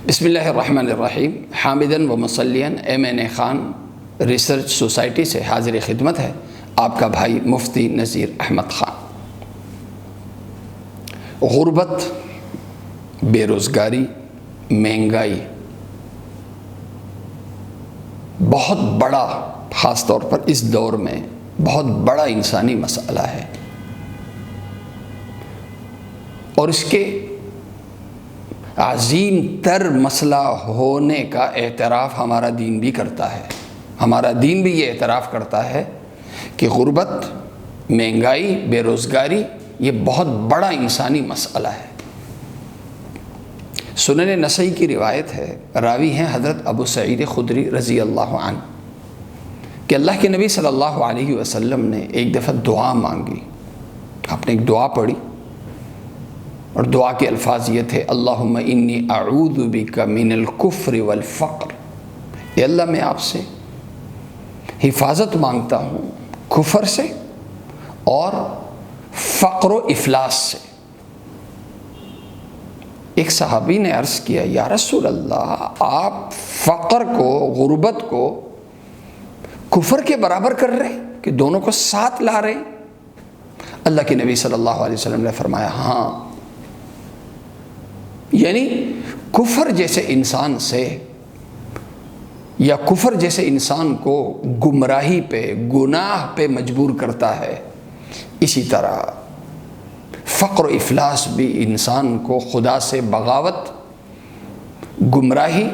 بسم اللہ الرحمن الرحیم۔ حامدن و مصلیاً MN خان ریسرچ سوسائٹی سے حاضر خدمت ہے آپ کا بھائی مفتی نذیر احمد خان۔ غربت، بے روزگاری، مہنگائی بہت بڑا، خاص طور پر اس دور میں بہت بڑا انسانی مسئلہ ہے، اور اس کے عظیم تر مسئلہ ہونے کا اعتراف ہمارا دین بھی کرتا ہے۔ ہمارا دین بھی یہ اعتراف کرتا ہے کہ غربت، مہنگائی، بے روزگاری یہ بہت بڑا انسانی مسئلہ ہے۔ سنن نسائی کی روایت ہے، راوی ہیں حضرت ابو سعید خدری رضی اللہ عنہ، کہ اللہ کے نبی صلی اللہ علیہ وسلم نے ایک دفعہ دعا مانگی۔ آپ نے ایک دعا پڑھی اور دعا کے الفاظ یہ تھے، اللہم انی اعوذ بک من الکفر والفقر، اے اللہ میں آپ سے حفاظت مانگتا ہوں کفر سے اور فقر و افلاس سے۔ ایک صحابی نے عرض کیا، یا رسول اللہ، آپ فقر کو، غربت کو کفر کے برابر کر رہے ہیں کہ دونوں کو ساتھ لا رہے ہیں؟ اللہ کے نبی صلی اللہ علیہ وسلم نے فرمایا، ہاں، یعنی کفر جیسے انسان سے، یا کفر جیسے انسان کو گمراہی پہ، گناہ پہ مجبور کرتا ہے، اسی طرح فقر و افلاس بھی انسان کو خدا سے بغاوت، گمراہی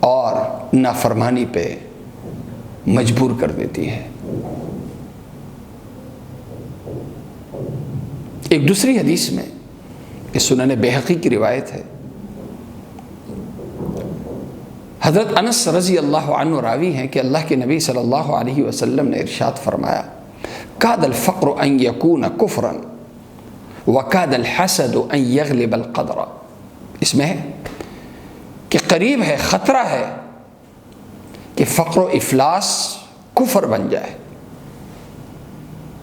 اور نافرمانی پہ مجبور کر دیتی ہے۔ ایک دوسری حدیث میں، کہ سنن بہقی کی روایت ہے، حضرت انس رضی اللہ عنہ راوی ہیں کہ اللہ کے نبی صلی اللہ علیہ وسلم نے ارشاد فرمایا، کاد الفقر ان یکون کفرا وکاد الحسد ان یغلب القدر۔ اس میں ہے کہ قریب ہے، خطرہ ہے کہ فقر و افلاس کفر بن جائے،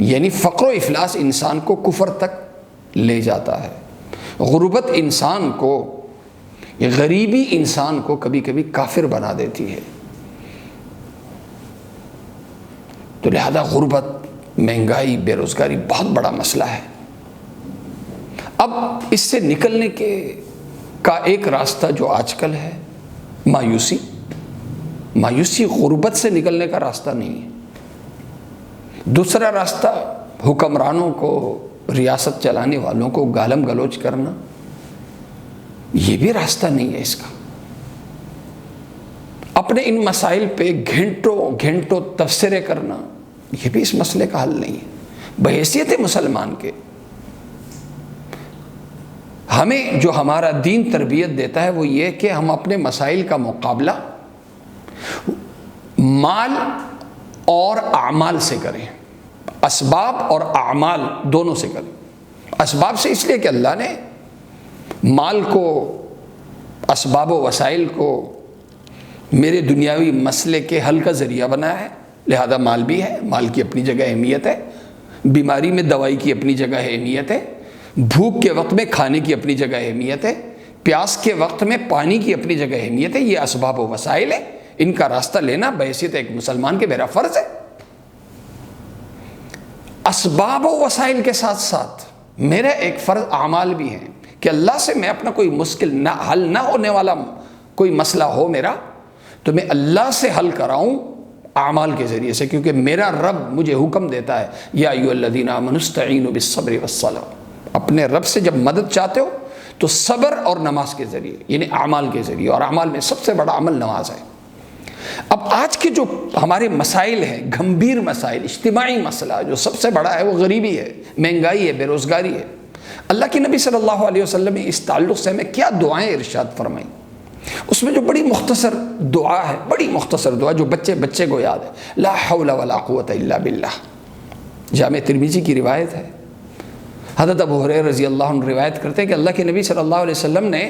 یعنی فقر و افلاس انسان کو کفر تک لے جاتا ہے۔ غربت انسان کو، غریبی انسان کو کبھی کبھی کافر بنا دیتی ہے۔ تو لہذا غربت، مہنگائی، بے روزگاری بہت بڑا مسئلہ ہے۔ اب اس سے نکلنے کا ایک راستہ جو آج کل ہے، مایوسی۔ مایوسی غربت سے نکلنے کا راستہ نہیں ہے۔ دوسرا راستہ حکمرانوں کو، ریاست چلانے والوں کو گالم گلوچ کرنا، یہ بھی راستہ نہیں ہے اس کا۔ اپنے ان مسائل پہ گھنٹوں گھنٹوں تبصرے کرنا، یہ بھی اس مسئلے کا حل نہیں ہے۔ بحیثیت مسلمان کے، ہمیں جو ہمارا دین تربیت دیتا ہے وہ یہ کہ ہم اپنے مسائل کا مقابلہ مال اور اعمال سے کریں، اسباب اور اعمال دونوں سے کریں۔ اسباب سے اس لیے کہ اللہ نے مال کو، اسباب و وسائل کو میرے دنیاوی مسئلے کے حل کا ذریعہ بنایا ہے، لہذا مال بھی ہے، مال کی اپنی جگہ اہمیت ہے، بیماری میں دوائی کی اپنی جگہ اہمیت ہے، بھوک کے وقت میں کھانے کی اپنی جگہ اہمیت ہے، پیاس کے وقت میں پانی کی اپنی جگہ اہمیت ہے۔ یہ اسباب و وسائل ہے، ان کا راستہ لینا بحیثیت ایک مسلمان کے میرا فرض ہے۔ اسباب و وسائل کے ساتھ ساتھ میرا ایک فرض اعمال بھی ہیں کہ اللہ سے میں اپنا کوئی مشکل حل نہ ہونے والا کوئی مسئلہ ہو میرا، تو میں اللہ سے حل کراؤں اعمال کے ذریعے سے، کیونکہ میرا رب مجھے حکم دیتا ہے، یا ایھا الذین آمنوا استعینوا بالصبر والصلاۃ۔ اپنے رب سے جب مدد چاہتے ہو تو صبر اور نماز کے ذریعے، یعنی اعمال کے ذریعے، اور اعمال میں سب سے بڑا عمل نماز ہے۔ اب آج کے جو ہمارے مسائل ہیں، گھمبیر مسائل، اجتماعی مسئلہ جو سب سے بڑا ہے وہ غریبی ہے، مہنگائی ہے، بے روزگاری ہے۔ اللہ کے نبی صلی اللہ علیہ وسلم نے اس تعلق سے ہمیں کیا دعائیں ارشاد فرمائیں؟ اس میں جو بڑی مختصر دعا ہے، بڑی مختصر دعا جو بچے کو یاد ہے، لا حول ولا قوت الا باللہ، جامع ترمذی کی روایت ہے۔ حضرت ابو ہریرہ رضی اللہ عنہ روایت کرتے ہیں کہ اللہ کے نبی صلی اللہ علیہ وسلم نے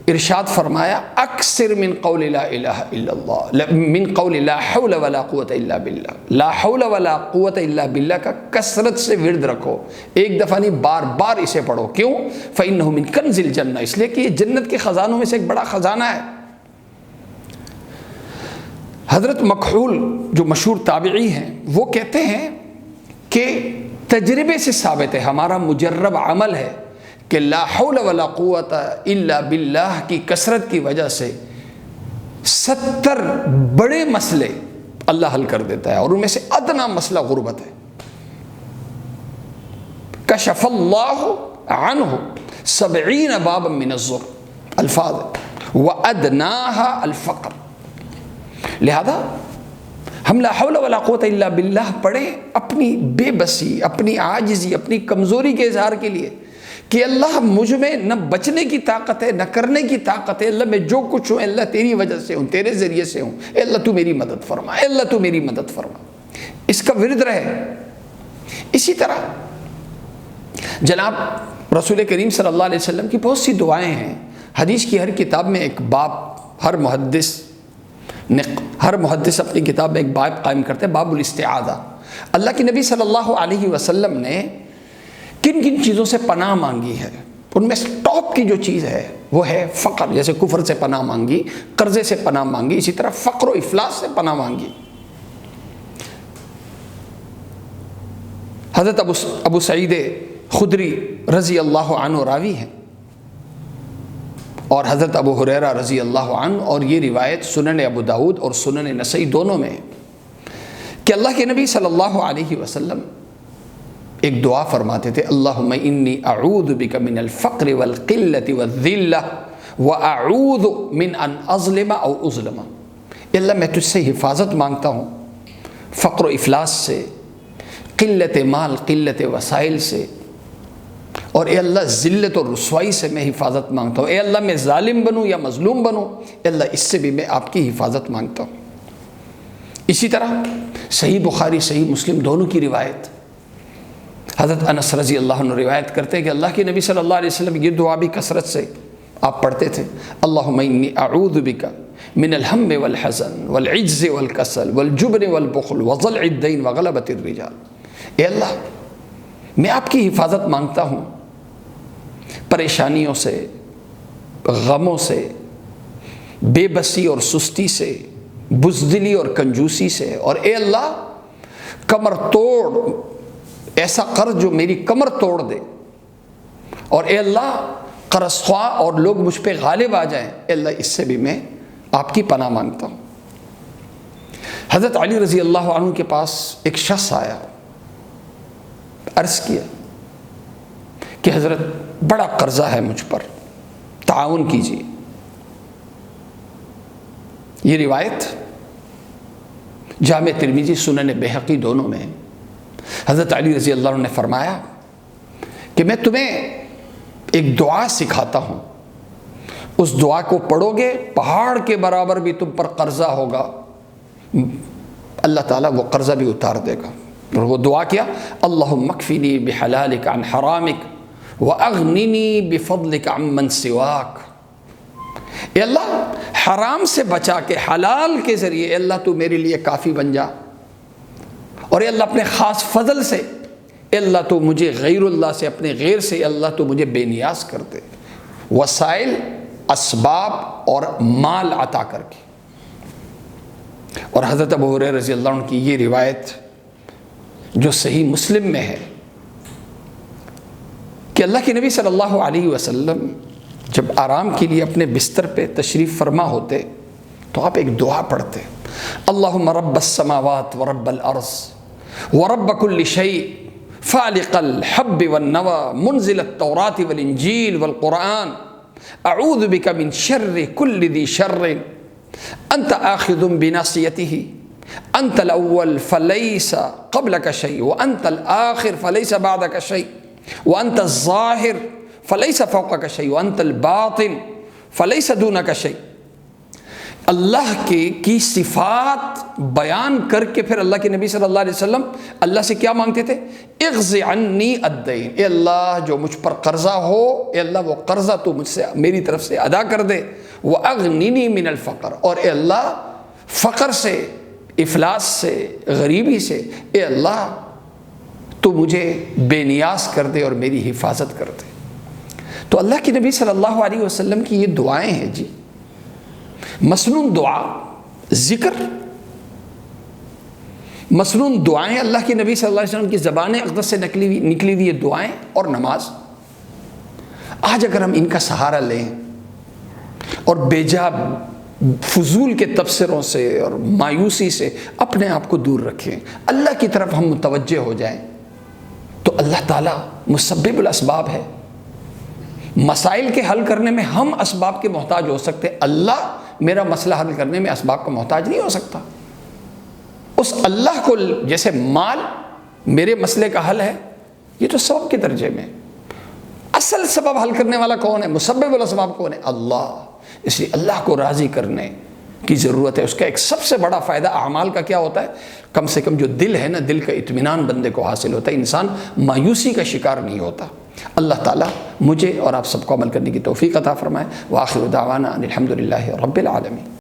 ارشاد فرمایا اکثر من قول لا الہ الا اللہ، من قول لا حول ولا قوت الا باللہ، لا حول ولا قوت الا باللہ کا کثرت سے ورد رکھو، ایک دفعہ نہیں بار بار اسے پڑھو۔ کیوں؟ فإنہ من کنز الجنہ، اس لیے کہ یہ جنت کے خزانوں میں سے ایک بڑا خزانہ ہے۔ حضرت مکحول جو مشہور تابعی ہیں وہ کہتے ہیں کہ تجربے سے ثابت ہے، ہمارا مجرب عمل ہے کہ لا حول ولا قوت الا باللہ کی کثرت کی وجہ سے 70 بڑے مسئلے اللہ حل کر دیتا ہے، اور ان میں سے ادنا مسئلہ غربت ہے۔ کشف اللہ عنہ 70 بابا من الضر، الفاظ وادناها الفقر۔ لہذا ہم لا حول ولا قوت الا باللہ پڑھیں اپنی بے بسی، اپنی عاجزی، اپنی کمزوری کے اظہار کے لیے کہ اللہ مجھ میں نہ بچنے کی طاقت ہے نہ کرنے کی طاقت ہے، اللہ میں جو کچھ ہوں اللہ تیری وجہ سے ہوں، تیرے ذریعے سے ہوں، اے اللہ تو میری مدد فرما، اے اللہ تو میری مدد فرما، اس کا ورد رہے۔ اسی طرح جناب رسول کریم صلی اللہ علیہ وسلم کی بہت سی دعائیں ہیں، حدیث کی ہر کتاب میں ایک باب، ہر محدث اپنی کتاب میں ایک باب قائم کرتے ہیں، باب الاستعاذہ۔ اللہ کے نبی صلی اللہ علیہ وسلم نے کن کن چیزوں سے پناہ مانگی ہے، ان میں ٹاپ کی جو چیز ہے وہ ہے فقر، جیسے کفر سے پناہ مانگی، قرضے سے پناہ مانگی، اسی طرح فقر و افلاس سے پناہ مانگی۔ حضرت ابو سعید خدری رضی اللہ عنہ راوی ہیں، اور حضرت ابو ہریرہ رضی اللہ عنہ، اور یہ روایت سنن ابو داود اور سنن نسائی دونوں میں کہ اللہ کے نبی صلی اللہ علیہ وسلم ایک دعا فرماتے تھے، اللہم انی اعوذ بک من الفقر والقلت والذلہ واعوذ من ان اظلم او اظلم۔ اللہ میں تجھ سے حفاظت مانگتا ہوں فقر و افلاس سے، قلت مال، قلت وسائل سے، اور اے اللہ ذلت اور رسوائی سے میں حفاظت مانگتا ہوں، اے اللہ میں ظالم بنوں یا مظلوم بنوں، اے اللہ اس سے بھی میں آپ کی حفاظت مانگتا ہوں۔ اسی طرح صحیح بخاری صحیح مسلم دونوں کی روایت، حضرت انس رضی اللہ عنہ روایت کرتے ہیں کہ اللہ کے نبی صلی اللہ علیہ وسلم یہ دعا بھی کثرت سے آپ پڑھتے تھے، اللہم انی اعوذ بک من الہم والحزن والعجز والکسل والجبن والبخل وضلع الدین وغلبۃ الرجال۔ اے اللہ میں آپ کی حفاظت مانگتا ہوں پریشانیوں سے، غموں سے، بے بسی اور سستی سے، بزدلی اور کنجوسی سے، اور اے اللہ کمر توڑ، ایسا قرض جو میری کمر توڑ دے، اور اے اللہ قرض خواہ اور لوگ مجھ پہ غالب آ جائیں، اے اللہ اس سے بھی میں آپ کی پناہ مانگتا ہوں۔ حضرت علی رضی اللہ عنہ کے پاس ایک شخص آیا، عرض کیا کہ حضرت بڑا قرضہ ہے مجھ پر، تعاون کیجیے۔ یہ روایت جامع ترمذی سنن بہقی دونوں میں ہے۔ حضرت علی رضی اللہ عنہ نے فرمایا کہ میں تمہیں ایک دعا سکھاتا ہوں، اس دعا کو پڑھو گے پہاڑ کے برابر بھی تم پر قرضہ ہوگا، اللہ تعالیٰ وہ قرضہ بھی اتار دے گا۔ اور وہ دعا کیا، اللہم اکفنی بحلالک عن حرامک واغننی بفضلک عمن سواک۔ اے اللہ حرام سے بچا کے حلال کے ذریعے اے اللہ تو میرے لیے کافی بن جا، اور اے اللہ اپنے خاص فضل سے اے اللہ تو مجھے غیر اللہ سے، اپنے غیر سے اے اللہ تو مجھے بے نیاز کر دے، وسائل، اسباب اور مال عطا کر کے۔ اور حضرت ابو ہریرہ رضی اللہ عنہ کی یہ روایت جو صحیح مسلم میں ہے کہ اللہ کے نبی صلی اللہ علیہ وسلم جب آرام کے لیے اپنے بستر پہ تشریف فرما ہوتے تو آپ ایک دعا پڑھتے، اللہم رب السماوات ورب الارض ورب کل شیء فالق الحب والنوى منزل التوراۃ والانجیل والقرآن اعوذ بک من شر کل ذی شر انت آخذ بناصیتہ انت الاول فلیس قبلک شیء وانت الآخر فلیس بعدک شیء وانت الظاہر فلیس فوقک شیء وانت الباطن فلیس دونک شیء۔ اللہ کی صفات بیان کر کے پھر اللہ کے نبی صلی اللہ علیہ وسلم اللہ سے کیا مانگتے تھے؟ اغض عنی الدین، اے اللہ جو مجھ پر قرضہ ہو، اے اللہ وہ قرضہ تو مجھ سے میری طرف سے ادا کر دے، واغننی من الفقر، اور اے اللہ فقر سے، افلاس سے، غریبی سے اے اللہ تو مجھے بے نیاز کر دے اور میری حفاظت کر دے۔ تو اللہ کے نبی صلی اللہ علیہ وسلم کی یہ دعائیں ہیں جی، مسنون دعا، ذکر، مسنون دعائیں، اللہ کے نبی صلی اللہ علیہ وسلم کی زبان اقدس سے نکلی ہوئی یہ دعائیں اور نماز۔ آج اگر ہم ان کا سہارا لیں اور بیجا فضول کے تبصروں سے اور مایوسی سے اپنے آپ کو دور رکھیں، اللہ کی طرف ہم متوجہ ہو جائیں، تو اللہ تعالیٰ مسبب الاسباب ہے۔ مسائل کے حل کرنے میں ہم اسباب کے محتاج ہو سکتے، اللہ میرا مسئلہ حل کرنے میں اسباب کا محتاج نہیں ہو سکتا۔ اس اللہ کو، جیسے مال میرے مسئلے کا حل ہے، یہ تو سبب کے درجے میں، اصل سبب حل کرنے والا کون ہے؟ مسبب الاسباب کون ہے؟ اللہ۔ اس لیے اللہ کو راضی کرنے کی ضرورت ہے۔ اس کا ایک سب سے بڑا فائدہ اعمال کا کیا ہوتا ہے؟ کم سے کم جو دل ہے نا، دل کا اطمینان بندے کو حاصل ہوتا ہے، انسان مایوسی کا شکار نہیں ہوتا۔ اللہ تعالیٰ مجھے اور آپ سب کو عمل کرنے کی توفیق عطا فرمائے۔ وآخر دعوانا ان الحمد للہ رب العالمین۔